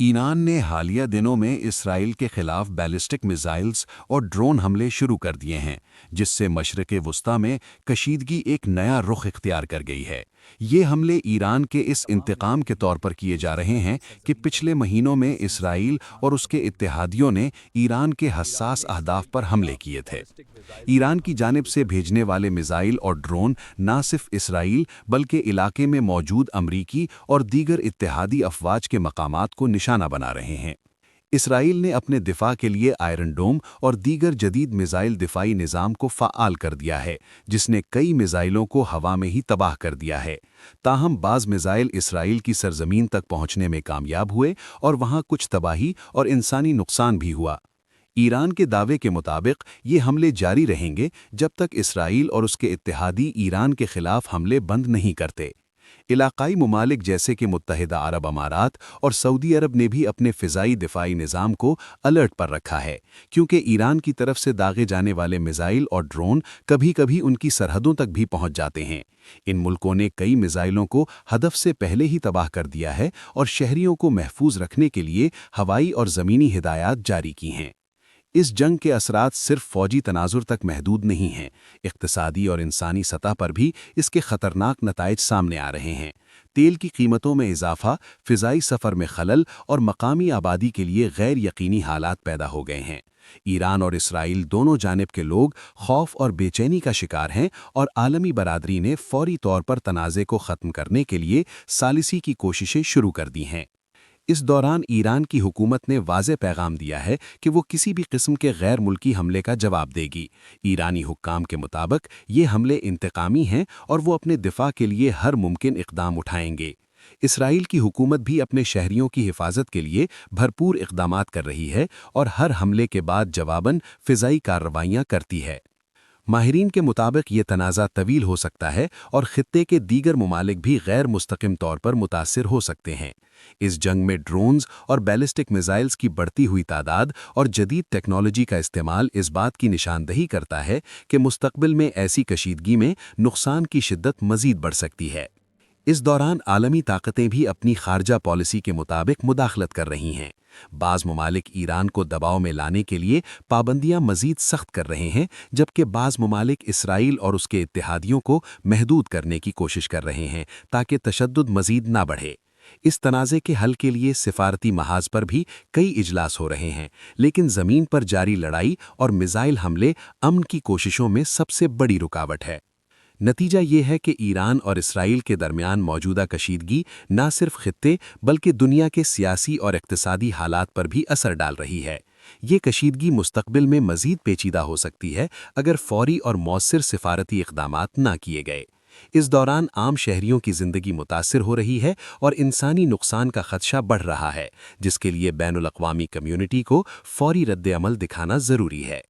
Iran ने हालिया दिनों में इसराइल के खिलाफ बैलिस्टिक मिसाइल्स और ड्रोन हमले शुरू कर दिए हैं, जिससे मशरिक़ वुस्ता में कशीदगी एक नया रुख इख्तियार कर गई है। ये हमले ईरान के इस इंतकाम के तौर पर किए जा रहे हैं कि पिछले महीनों में इसराइल और उसके इत्तेहादियों ने ईरान के हसास अहदाफ पर हमले किए थे। ईरान की जानिब से भेजने वाले मिसाइल और ड्रोन न सिर्फ इसराइल बल्कि इलाके में मौजूद अमरीकी और दीगर इत्तेहादी अफवाज के मकामात को निशाना बना रहे हैं। इसराइल ने अपने दिफा के लिए आयरन डोम और दीगर जदीद मिसाइल दिफाई निज़ाम को फ़ाआल कर दिया है, जिसने कई मिसाइलों को हवा में ही तबाह कर दिया है। ताहम बाज़ मिसाइल इसराइल की सरजमीन तक पहुंचने में कामयाब हुए और वहां कुछ तबाही और इंसानी नुकसान भी हुआ। ईरान के दावे के मुताबिक ये हमले जारी रहेंगे जब तक इसराइल और उसके इत्तेहादी ईरान के खिलाफ हमले बंद नहीं करते। इलाकाई ममालिक जैसे कि मुत्तहिदा अरब अमारात और सऊदी अरब ने भी अपने फ़िज़ाई दिफाई निज़ाम को अलर्ट पर रखा है, क्योंकि ईरान की तरफ से दागे जाने वाले मिसाइल और ड्रोन कभी-कभी उनकी सरहदों तक भी पहुंच जाते हैं। इन मुल्कों ने कई मिसाइलों को हदफ से पहले ही तबाह कर दिया है और शहरियों को महफूज रखने के लिए हवाई और ज़मीनी हिदायत जारी की हैं। इस जंग के असरात सिर्फ फौजी तनाजुर तक महदूद नहीं हैं, इक़्तिसादी और इंसानी सतह पर भी इसके ख़तरनाक नताइज सामने आ रहे हैं। तेल की कीमतों में इजाफा, फ़िज़ाई सफ़र में खलल और मकामी आबादी के लिए गैर यकीनी हालात पैदा हो गए हैं। ईरान और इसराइल दोनों जानिब के लोग खौफ और बेचैनी का शिकार हैं और आलमी बरादरी ने फ़ौरी तौर पर तनाज़े को ख़त्म करने के लिए सालिसी की कोशिशें शुरू कर दी हैं। इस दौरान ईरान की हुकूमत ने वाज़े पैगाम दिया है कि वो किसी भी किस्म के गैर मुल्की हमले का जवाब देगी। ईरानी हुक्काम के मुताबिक ये हमले इंतकामी हैं और वो अपने दिफा के लिए हर मुमकिन इक़दाम उठाएंगे। इसराइल की हुकूमत भी अपने शहरियों की हिफाजत के लिए भरपूर इक़दामात कर रही है और हर हमले के बाद जवाबन फ़िज़ाई कार्रवाइयाँ करती है। माहिरीन के मुताबिक ये तनाज़ा तवील हो सकता है और ख़ित्ते के दीगर ममालिक भी गैर मुस्तकिम तौर पर मुतासिर हो सकते हैं। इस जंग में ड्रोन्स और बैलिस्टिक मिसाइल्स की बढ़ती हुई तादाद और जदीद टेक्नोलॉजी का इस्तेमाल इस बात की निशानदही करता है कि मुस्तक़बिल में ऐसी कशीदगी में नुकसान की शिद्दत मज़ीद बढ़ सकती है। इस दौरान आलमी ताकतें भी अपनी खारजा पॉलिसी के मुताबिक मुदाखलत कर रही हैं। बाज़ ममालिक ईरान को दबाव में लाने के लिए पाबंदियां मज़ीद सख्त कर रहे हैं, जबकि बाज़ ममालिक इसराइल और उसके इत्तेहादियों को महदूद करने की कोशिश कर रहे हैं ताकि तशद्दुद मज़ीद ना बढ़े। इस तनाज़े के हल के लिए सिफारती महाज पर भी कई इजलास हो रहे हैं, लेकिन ज़मीन पर जारी लड़ाई और मिसाइल हमले अमन की कोशिशों में सबसे बड़ी रुकावट है। नतीजा ये है कि ईरान और इसराइल के दरमियान मौजूदा कशीदगी न सिर्फ खित्ते बल्कि दुनिया के सियासी और इक़्तिसादी हालात पर भी असर डाल रही है। ये कशीदगी मुस्तक़बिल में मज़ीद पेचीदा हो सकती है अगर फ़ौरी और मौसर सिफारती इक़दामात ना किए गए। इस दौरान आम शहरियों की ज़िंदगी मुतासिर हो रही है और इंसानी नुकसान का ख़दशा बढ़ रहा है, जिसके लिए बैनुल अक़वामी कम्युनिटी को फ़ौरी रद्द-ए-अमल दिखाना ज़रूरी है।